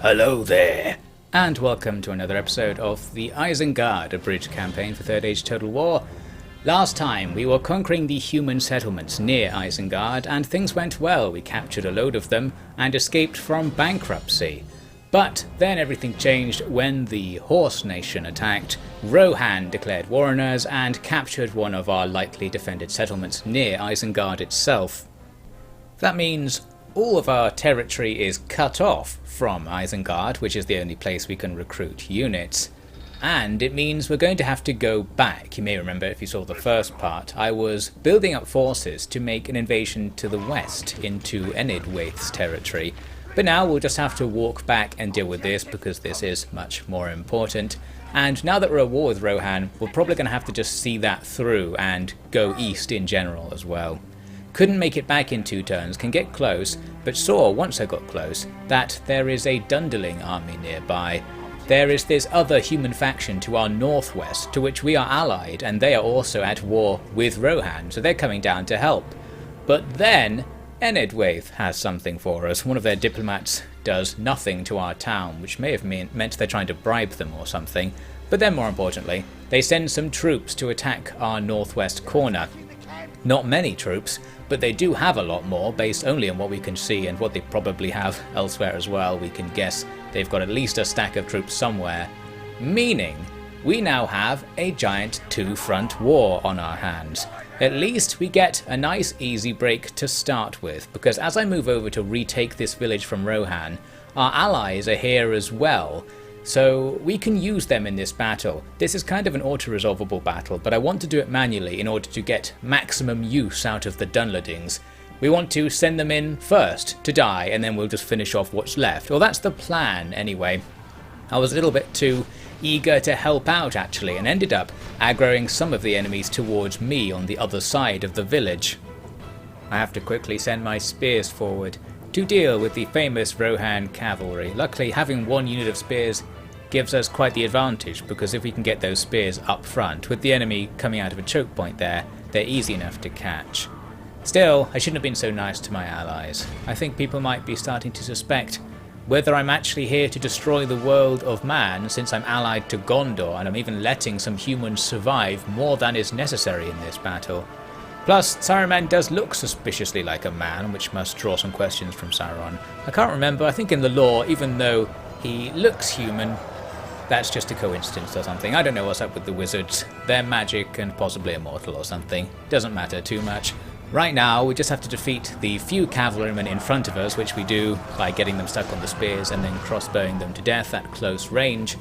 Hello there, and welcome to another episode of the Isengard Abridged campaign for 3rd Age Total War. Last time we were conquering the human settlements near Isengard and things went well. We captured a load of them and escaped from bankruptcy. But then everything changed when the Horse Nation attacked. Rohan declared war on us and captured one of our lightly defended settlements near Isengard itself. That means all of our territory is cut off from Isengard, which is the only place we can recruit units. And it means we're going to have to go back. You may remember if you saw the first part, I was building up forces to make an invasion to the west into Enidwaith's territory. But now we'll just have to walk back and deal with this because this is much more important. And now that we're at war with Rohan, we're probably going to have to just see that through and go east in general as well. Couldn't make it back in 2 turns, can get close, but saw once I got close that there is a Dunderling army nearby. There is this other human faction to our northwest to which we are allied, and they are also at war with Rohan, so they're coming down to help. But then Enidwaith has something for us. One of their diplomats does nothing to our town, which may have meant they're trying to bribe them or something. But then more importantly, they send some troops to attack our northwest corner. Not many troops, but they do have a lot more based only on what we can see and what they probably have elsewhere as well. We can guess they've got at least a stack of troops somewhere. Meaning, we now have a giant 2-front war on our hands. At least we get a nice easy break to start with, because as I move over to retake this village from Rohan, our allies are here as well. So we can use them in this battle. This is kind of an auto-resolvable battle, but I want to do it manually in order to get maximum use out of the Dunlendings. We want to send them in first to die, and then we'll just finish off what's left. Well, that's the plan anyway. I was a little bit too eager to help out actually, and ended up aggroing some of the enemies towards me on the other side of the village. I have to quickly send my spears forward to deal with the famous Rohan cavalry. Luckily, having 1 unit of spears gives us quite the advantage, because if we can get those spears up front, with the enemy coming out of a choke point there, they're easy enough to catch. Still, I shouldn't have been so nice to my allies. I think people might be starting to suspect whether I'm actually here to destroy the world of man, since I'm allied to Gondor and I'm even letting some humans survive more than is necessary in this battle. Plus, Saruman does look suspiciously like a man, which must draw some questions from Sauron. I can't remember, I think in the lore, even though he looks human, that's just a coincidence or something. I don't know what's up with the wizards. They're magic and possibly immortal or something. Doesn't matter too much. Right now, we just have to defeat the few cavalrymen in front of us, which we do by getting them stuck on the spears and then crossbowing them to death at close range.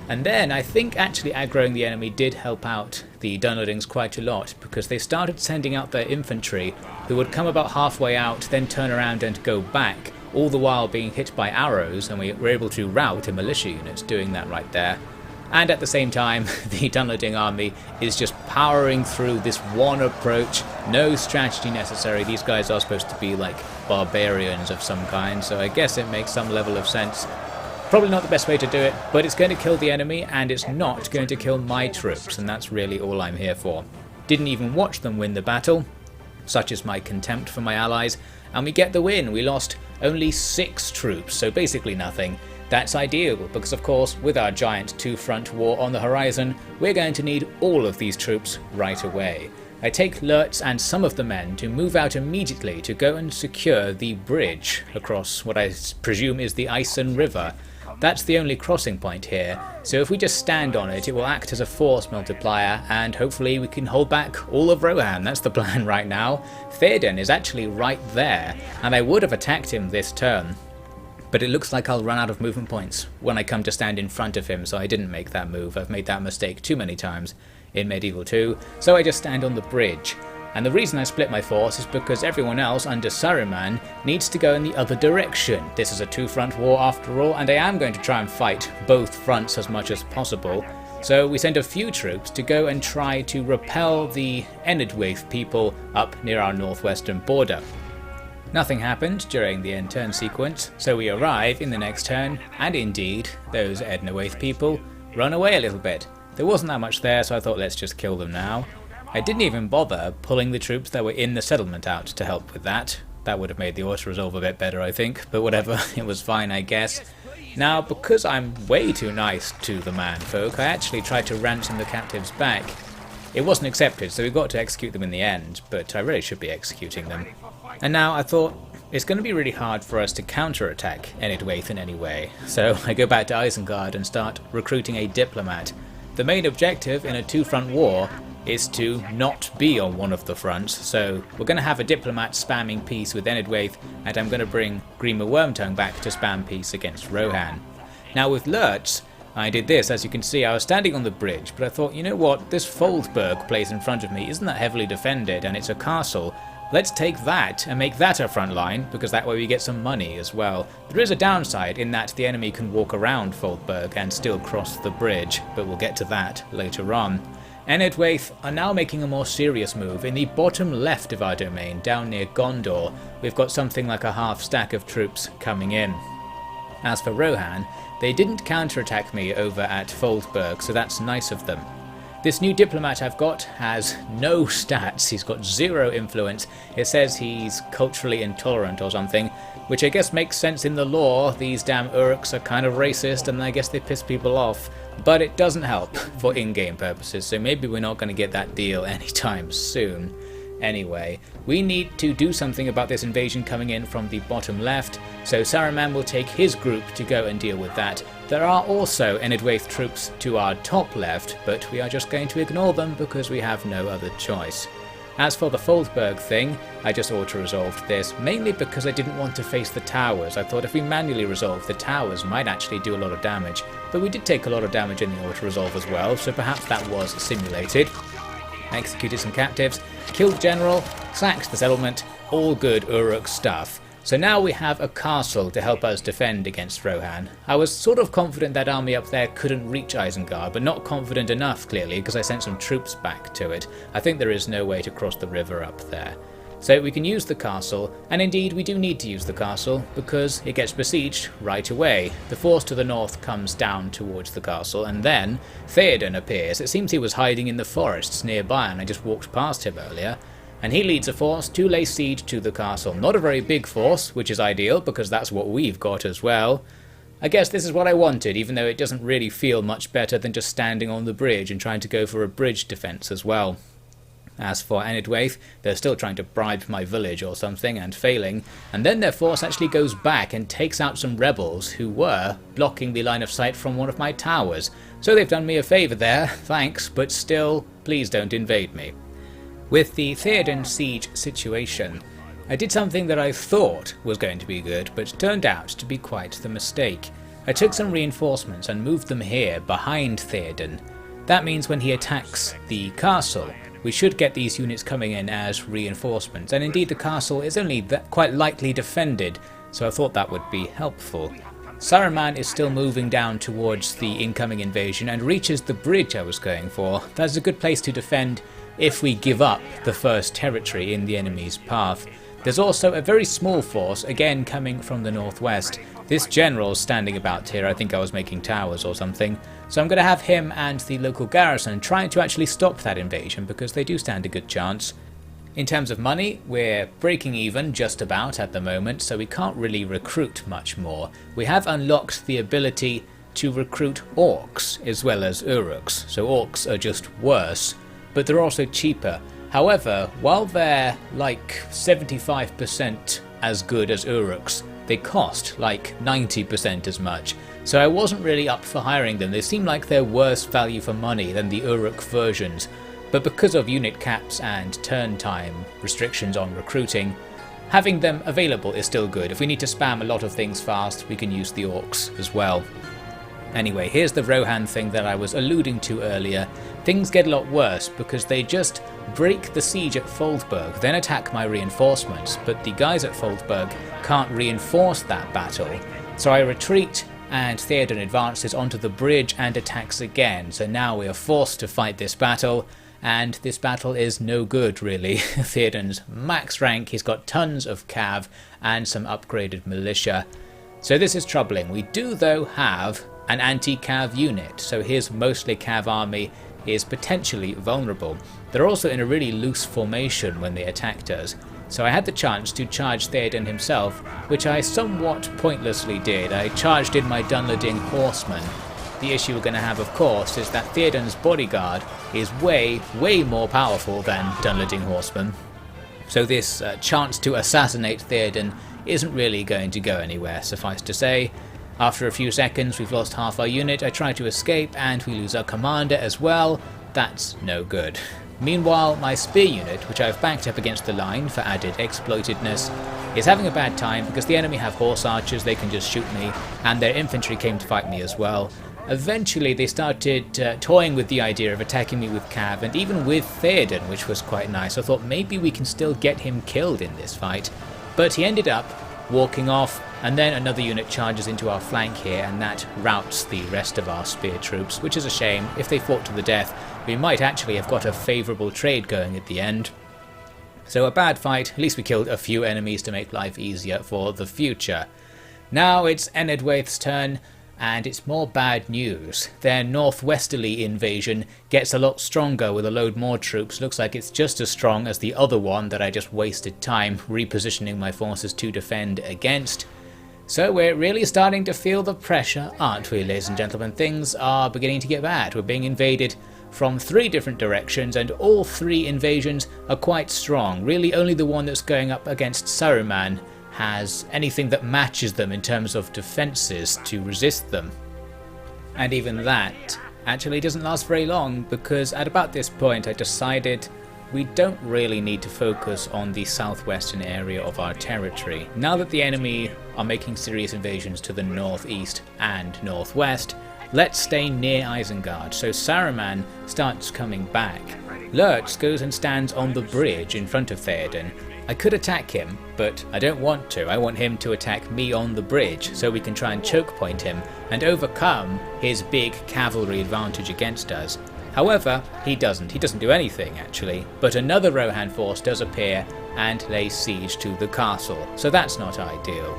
And then I think actually aggroing the enemy did help out the Dunlendings quite a lot, because they started sending out their infantry, who would come about halfway out, then turn around and go back, all the while being hit by arrows, and we were able to rout a militia unit doing that right there. And at the same time, the Dunlending army is just powering through this one approach, no strategy necessary. These guys are supposed to be like barbarians of some kind, so I guess it makes some level of sense. Probably not the best way to do it, but it's going to kill the enemy and it's not going to kill my troops, and that's really all I'm here for. Didn't even watch them win the battle, such is my contempt for my allies, and we get the win. We lost only 6 troops, so basically nothing. That's ideal, because of course, with our giant 2-front war on the horizon, we're going to need all of these troops right away. I take Lurtz and some of the men to move out immediately to go and secure the bridge across what I presume is the Isen River. That's the only crossing point here, so if we just stand on it, it will act as a force multiplier, and hopefully we can hold back all of Rohan. That's the plan right now. Theoden is actually right there, and I would have attacked him this turn, but it looks like I'll run out of movement points when I come to stand in front of him, so I didn't make that move. I've made that mistake too many times in Medieval 2, so I just stand on the bridge. And the reason I split my force is because everyone else under Saruman needs to go in the other direction. This is a 2-front war after all, and I am going to try and fight both fronts as much as possible. So we send a few troops to go and try to repel the Enidwaith people up near our northwestern border. Nothing happened during the end turn sequence, so we arrive in the next turn, and indeed, those Enidwaith people run away a little bit. There wasn't that much there, so I thought let's just kill them now. I didn't even bother pulling the troops that were in the settlement out to help with that. That would have made the auto-resolve a bit better, I think, but whatever, it was fine, I guess. Now, because I'm way too nice to the manfolk, I actually tried to ransom the captives back. It wasn't accepted, so we got to execute them in the end, but I really should be executing them. And now I thought, it's going to be really hard for us to counterattack Enidwaith in any way, so I go back to Isengard and start recruiting a diplomat. The main objective in a two-front war is to not be on one of the fronts, so we're going to have a diplomat spamming peace with Enidwaith, and I'm going to bring Grima Wormtongue back to spam peace against Rohan. Now with Lurtz, I did this. As you can see, I was standing on the bridge, but I thought, you know what, this Foldberg place in front of me isn't that heavily defended, and it's a castle. Let's take that and make that our front line, because that way we get some money as well. There is a downside in that the enemy can walk around Foldberg and still cross the bridge, but we'll get to that later on. Enidwaith are now making a more serious move in the bottom left of our domain, down near Gondor. We've got something like a half stack of troops coming in. As for Rohan, they didn't counterattack me over at Foldberg, so that's nice of them. This new diplomat I've got has no stats, he's got 0 influence. It says he's culturally intolerant or something, which I guess makes sense in the lore. These damn Uruks are kind of racist and I guess they piss people off. But it doesn't help for in-game purposes, so maybe we're not going to get that deal anytime soon. Anyway, we need to do something about this invasion coming in from the bottom left, so Saruman will take his group to go and deal with that. There are also Enidwaith troops to our top left, but we are just going to ignore them because we have no other choice. As for the Foldberg thing, I just auto-resolved this, mainly because I didn't want to face the towers. I thought if we manually resolve, the towers might actually do a lot of damage, but we did take a lot of damage in the auto-resolve as well, so perhaps that was simulated. Executed some captives, killed the general, sacked the settlement, all good Uruk stuff. So now we have a castle to help us defend against Rohan. I was sort of confident that army up there couldn't reach Isengard, but not confident enough clearly because I sent some troops back to it. I think there is no way to cross the river up there. So we can use the castle, and indeed we do need to use the castle because it gets besieged right away. The force to the north comes down towards the castle, and then Theoden appears. It seems he was hiding in the forests nearby and I just walked past him earlier. And he leads a force to lay siege to the castle. Not a very big force, which is ideal because that's what we've got as well. I guess this is what I wanted, even though it doesn't really feel much better than just standing on the bridge and trying to go for a bridge defense as well. As for Enidwaith, they're still trying to bribe my village or something and failing, and then their force actually goes back and takes out some rebels who were blocking the line of sight from one of my towers. So they've done me a favour there, thanks, but still, please don't invade me. With the Theoden siege situation, I did something that I thought was going to be good, but turned out to be quite the mistake. I took some reinforcements and moved them here behind Theoden. That means when he attacks the castle, we should get these units coming in as reinforcements, and indeed the castle is only quite lightly defended, so I thought that would be helpful. Saruman is still moving down towards the incoming invasion and reaches the bridge I was going for. That's a good place to defend if we give up the first territory in the enemy's path. There's also a very small force, again coming from the northwest. This general's standing about here. I think I was making towers or something. So I'm going to have him and the local garrison trying to actually stop that invasion because they do stand a good chance. In terms of money, we're breaking even just about at the moment, so we can't really recruit much more. We have unlocked the ability to recruit orcs as well as uruks, so orcs are just worse, but they're also cheaper. However, while they're like 75% as good as uruks, they cost like 90% as much. So I wasn't really up for hiring them. They seem like they're worse value for money than the uruk versions. But because of unit caps and turn time restrictions on recruiting, having them available is still good. If we need to spam a lot of things fast, we can use the orcs as well. Anyway, here's the Rohan thing that I was alluding to earlier. Things get a lot worse because they just break the siege at Foldberg, then attack my reinforcements, but the guys at Foldberg can't reinforce that battle. So I retreat and Theoden advances onto the bridge and attacks again. So now we are forced to fight this battle, and this battle is no good really. Theoden's max rank, he's got tons of cav and some upgraded militia. So this is troubling. We do though have an anti-cav unit, so his mostly cav army is potentially vulnerable. They're also in a really loose formation when they attacked us. so I had the chance to charge Theoden himself, which I somewhat pointlessly did. I charged in my Dunlending horsemen. The issue we're going to have, of course, is that Theoden's bodyguard is way more powerful than Dunlending horsemen. So this chance to assassinate Theoden isn't really going to go anywhere, suffice to say. After a few seconds, we've lost half our unit. I try to escape and we lose our commander as well. That's no good. Meanwhile, my spear unit, which I've backed up against the line for added exploitedness, is having a bad time because the enemy have horse archers, they can just shoot me, and their infantry came to fight me as well. Eventually they started toying with the idea of attacking me with cav and even with Theoden, which was quite nice. I thought maybe we can still get him killed in this fight. But he ended up walking off, and then another unit charges into our flank here, and that routs the rest of our spear troops, which is a shame. If they fought to the death, we might actually have got a favourable trade going at the end. So a bad fight, at least we killed a few enemies to make life easier for the future. Now it's Enedwaith's turn, and it's more bad news. Their northwesterly invasion gets a lot stronger with a load more troops. Looks like it's just as strong as the other one that I just wasted time repositioning my forces to defend against. So we're really starting to feel the pressure, aren't we, ladies and gentlemen? Things are beginning to get bad. We're being invaded from 3 different directions, and all 3 invasions are quite strong. Really only the one that's going up against Saruman has anything that matches them in terms of defences to resist them. And even that actually doesn't last very long, because at about this point I decided we don't really need to focus on the southwestern area of our territory. Now that the enemy are making serious invasions to the northeast and northwest, let's stay near Isengard. So Saruman starts coming back. Lurtz goes and stands on the bridge in front of Theoden. I could attack him, but I don't want to. I want him to attack me on the bridge so we can try and choke point him and overcome his big cavalry advantage against us. However, he doesn't. He doesn't do anything, actually. But another Rohan force does appear and lay siege to the castle, so that's not ideal.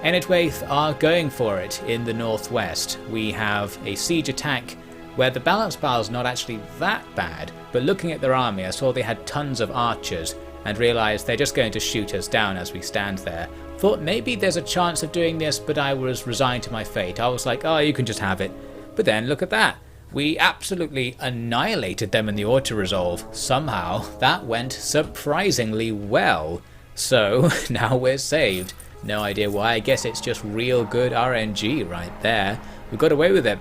Enedwaith are going for it in the northwest. We have a siege attack where the balance bar is not actually that bad, but looking at their army I saw they had tons of archers and realised they're just going to shoot us down as we stand there. Thought maybe there's a chance of doing this, but I was resigned to my fate. I was like, oh, you can just have it. But then look at that. We absolutely annihilated them in the auto-resolve. Somehow that went surprisingly well. So now we're saved. No idea why. I guess it's just real good RNG right there. We got away with it.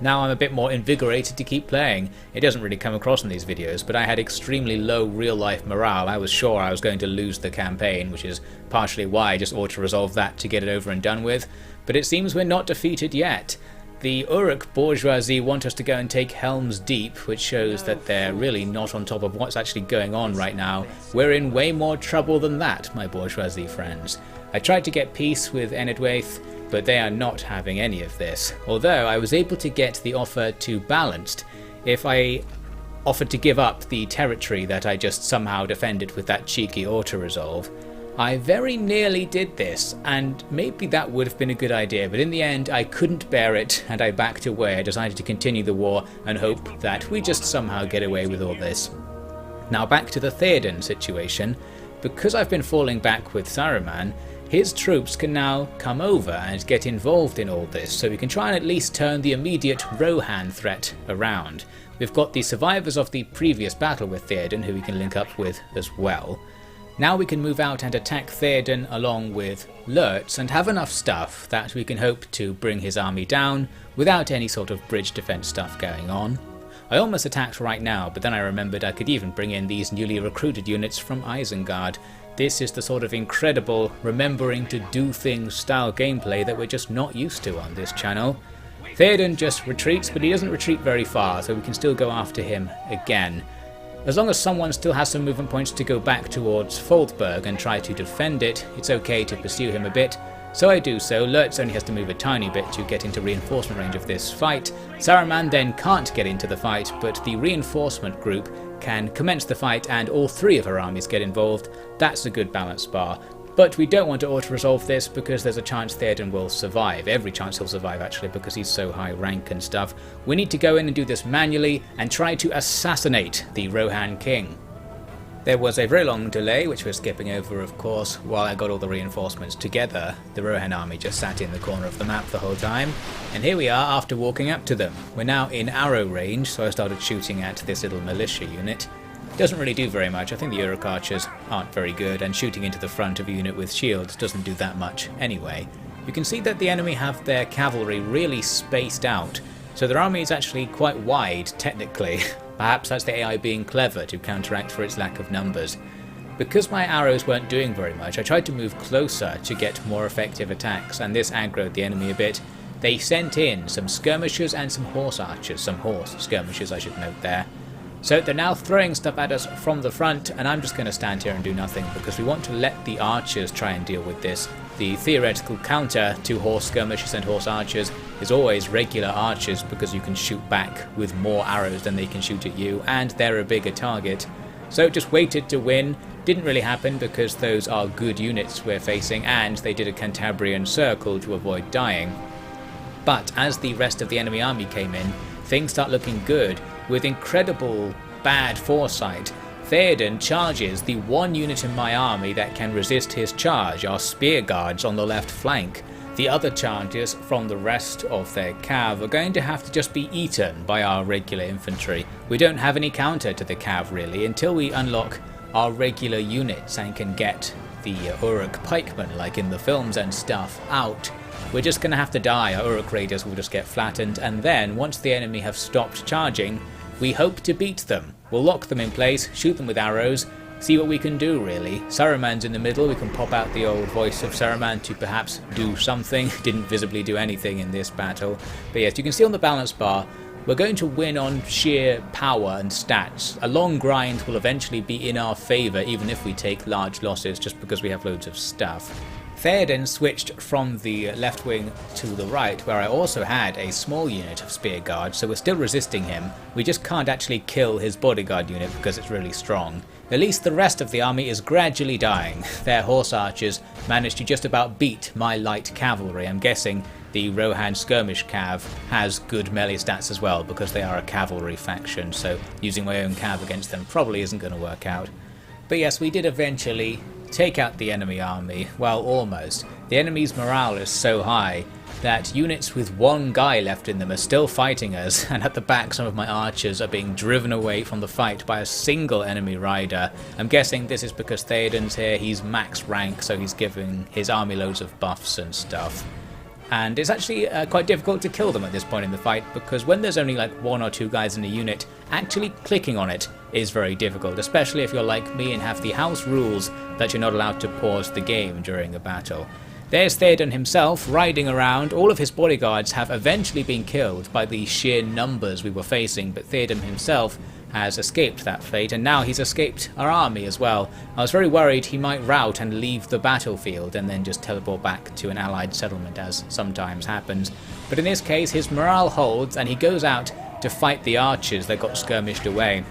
Now I'm a bit more invigorated to keep playing. It doesn't really come across in these videos, but I had extremely low real-life morale. I was sure I was going to lose the campaign, which is partially why I just auto-resolved that to get it over and done with. But it seems we're not defeated yet. The Uruk bourgeoisie want us to go and take Helm's Deep, which shows that they're really not on top of what's actually going on right now. We're in way more trouble than that, my bourgeoisie friends. I tried to get peace with Enedwaith, but they are not having any of this. Although I was able to get the offer to balanced if I offered to give up the territory that I just somehow defended with that cheeky auto-resolve. I very nearly did this, and maybe that would have been a good idea, but in the end I couldn't bear it and I backed away. I decided to continue the war and hope that we just somehow get away with all this. Now back to the Theoden situation. Because I've been falling back with Saruman, his troops can now come over and get involved in all this, so we can try and at least turn the immediate Rohan threat around. We've got the survivors of the previous battle with Theoden who we can link up with as well. Now we can move out and attack Theoden along with Lurtz and have enough stuff that we can hope to bring his army down without any sort of bridge defense stuff going on. I almost attacked right now, but then I remembered I could even bring in these newly recruited units from Isengard. This is the sort of incredible remembering to do things style gameplay that we're just not used to on this channel. Theoden just retreats, but he doesn't retreat very far, so we can still go after him again. As long as someone still has some movement points to go back towards Foldberg and try to defend it, it's okay to pursue him a bit. So I do so. Lurtz only has to move a tiny bit to get into reinforcement range of this fight. Saruman then can't get into the fight, but the reinforcement group can commence the fight and all 3 of our armies get involved. That's a good balance bar. But we don't want to auto-resolve this because there's a chance Theoden will survive. Every chance he'll survive actually, because he's so high rank and stuff. We need to go in and do this manually and try to assassinate the Rohan king. There was a very long delay, which we're skipping over of course, while I got all the reinforcements together. The Rohan army just sat in the corner of the map the whole time, and here we are after walking up to them. We're now in arrow range, so I started shooting at this little militia unit. Doesn't really do very much. I think the Uruk archers aren't very good, and shooting into the front of a unit with shields doesn't do that much anyway. You can see that the enemy have their cavalry really spaced out, so their army is actually quite wide technically. Perhaps that's the AI being clever to counteract for its lack of numbers. Because my arrows weren't doing very much, I tried to move closer to get more effective attacks, and this aggroed the enemy a bit. They sent in some skirmishers and some horse archers, some horse skirmishers I should note there. So they're now throwing stuff at us from the front, and I'm just going to stand here and do nothing because we want to let the archers try and deal with this. The theoretical counter to horse skirmishers and horse archers is always regular archers because you can shoot back with more arrows than they can shoot at you, and they're a bigger target. So just waited to win. Didn't really happen because those are good units we're facing, and they did a Cantabrian circle to avoid dying. But as the rest of the enemy army came in, things start looking good. With incredible bad foresight, Theoden charges the one unit in my army that can resist his charge, our spear guards on the left flank. The other charges from the rest of their cav are going to have to just be eaten by our regular infantry. We don't have any counter to the cav really until we unlock our regular units and can get the Uruk pikemen like in the films and stuff out. We're just going to have to die. Our Uruk raiders will just get flattened, and then once the enemy have stopped charging, we hope to beat them. We'll lock them in place, shoot them with arrows, see what we can do really. Saruman's in the middle. We can pop out the old voice of Saruman to perhaps do something. Didn't visibly do anything in this battle. But yes, you can see on the balance bar, we're going to win on sheer power and stats. A long grind will eventually be in our favour even if we take large losses just because we have loads of stuff. Theoden switched from the left wing to the right, where I also had a small unit of spear guards, so we're still resisting him. We just can't actually kill his bodyguard unit because it's really strong. At least the rest of the army is gradually dying. Their horse archers managed to just about beat my light cavalry. I'm guessing the Rohan skirmish cav has good melee stats as well because they are a cavalry faction, so using my own cav against them probably isn't going to work out. But yes, we did eventually take out the enemy army. Well, almost. The enemy's morale is so high that units with one guy left in them are still fighting us, and at the back some of my archers are being driven away from the fight by a single enemy rider. I'm guessing this is because Theoden's here, he's max rank, so he's giving his army loads of buffs and stuff. And it's actually quite difficult to kill them at this point in the fight, because when there's only like one or two guys in a unit, actually clicking on it is very difficult, especially if you're like me and have the house rules that you're not allowed to pause the game during a battle. There's Theoden himself riding around. All of his bodyguards have eventually been killed by the sheer numbers we were facing, but Theoden himself has escaped that fate, and now he's escaped our army as well. I was very worried he might rout and leave the battlefield and then just teleport back to an allied settlement, as sometimes happens. But in this case, his morale holds and he goes out to fight the archers that got skirmished away.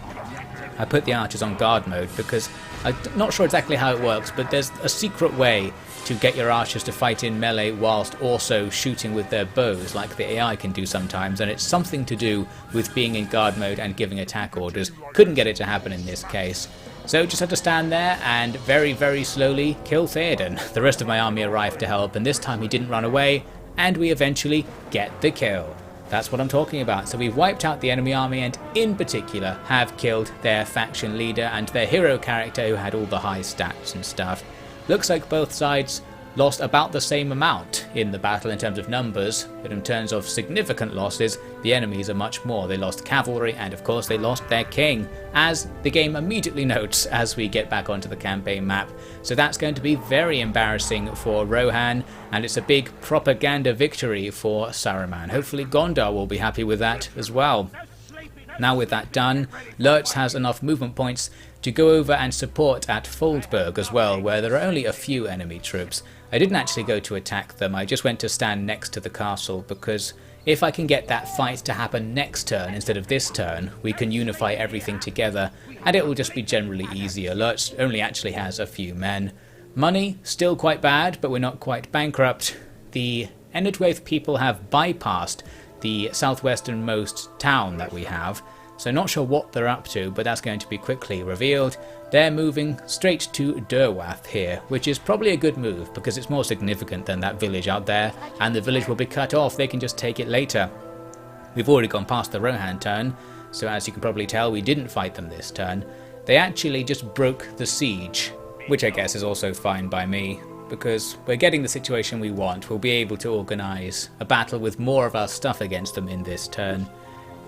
I put the archers on guard mode because I'm not sure exactly how it works, but there's a secret way to get your archers to fight in melee whilst also shooting with their bows like the AI can do sometimes, and it's something to do with being in guard mode and giving attack orders. Couldn't get it to happen in this case. So just had to stand there and very, very slowly kill Theoden. The rest of my army arrived to help, and this time he didn't run away, and we eventually get the kill. That's what I'm talking about. So we've wiped out the enemy army and in particular have killed their faction leader and their hero character who had all the high stats and stuff. Looks like both sides lost about the same amount in the battle in terms of numbers, but in terms of significant losses, the enemies are much more. They lost cavalry and of course they lost their king, as the game immediately notes as we get back onto the campaign map. So that's going to be very embarrassing for Rohan, and it's a big propaganda victory for Saruman. Hopefully Gondar will be happy with that as well. Now with that done, Lurtz has enough movement points to go over and support at Foldberg as well, where there are only a few enemy troops. I didn't actually go to attack them, I just went to stand next to the castle, because if I can get that fight to happen next turn instead of this turn, we can unify everything together, and it will just be generally easier. Lurtz only actually has a few men. Money, still quite bad, but we're not quite bankrupt. The Enedwaith people have bypassed the southwesternmost town that we have, so not sure what they're up to, but that's going to be quickly revealed. They're moving straight to Derwath here, which is probably a good move because it's more significant than that village out there, and the village will be cut off, they can just take it later. We've already gone past the Rohan turn, so as you can probably tell, we didn't fight them this turn. They actually just broke the siege, which I guess is also fine by me, because we're getting the situation we want. We'll be able to organise a battle with more of our stuff against them in this turn.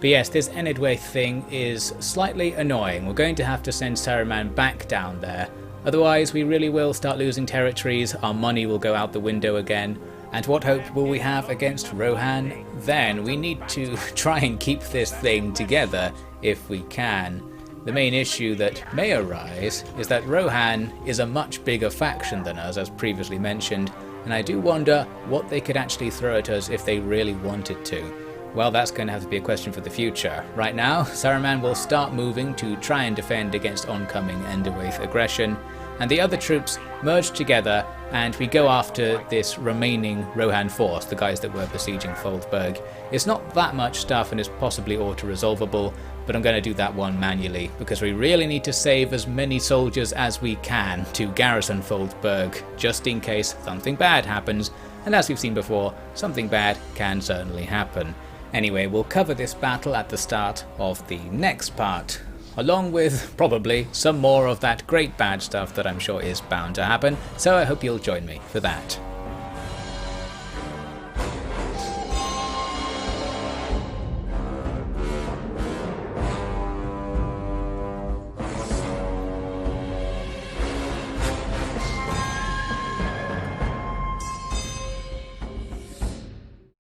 But yes, this Enedwaith thing is slightly annoying. We're going to have to send Saruman back down there. Otherwise, we really will start losing territories, our money will go out the window again. And what hope will we have against Rohan? Then we need to try and keep this thing together if we can. The main issue that may arise is that Rohan is a much bigger faction than us, as previously mentioned, and I do wonder what they could actually throw at us if they really wanted to. Well, that's going to have to be a question for the future. Right now, Saruman will start moving to try and defend against oncoming Enderwaith aggression, and the other troops merge together and we go after this remaining Rohan force, the guys that were besieging Foldberg. It's not that much stuff and it's possibly auto-resolvable, but I'm going to do that one manually because we really need to save as many soldiers as we can to garrison Foldberg, just in case something bad happens, and as we've seen before, something bad can certainly happen. Anyway, we'll cover this battle at the start of the next part, along with probably some more of that great bad stuff that I'm sure is bound to happen, so I hope you'll join me for that.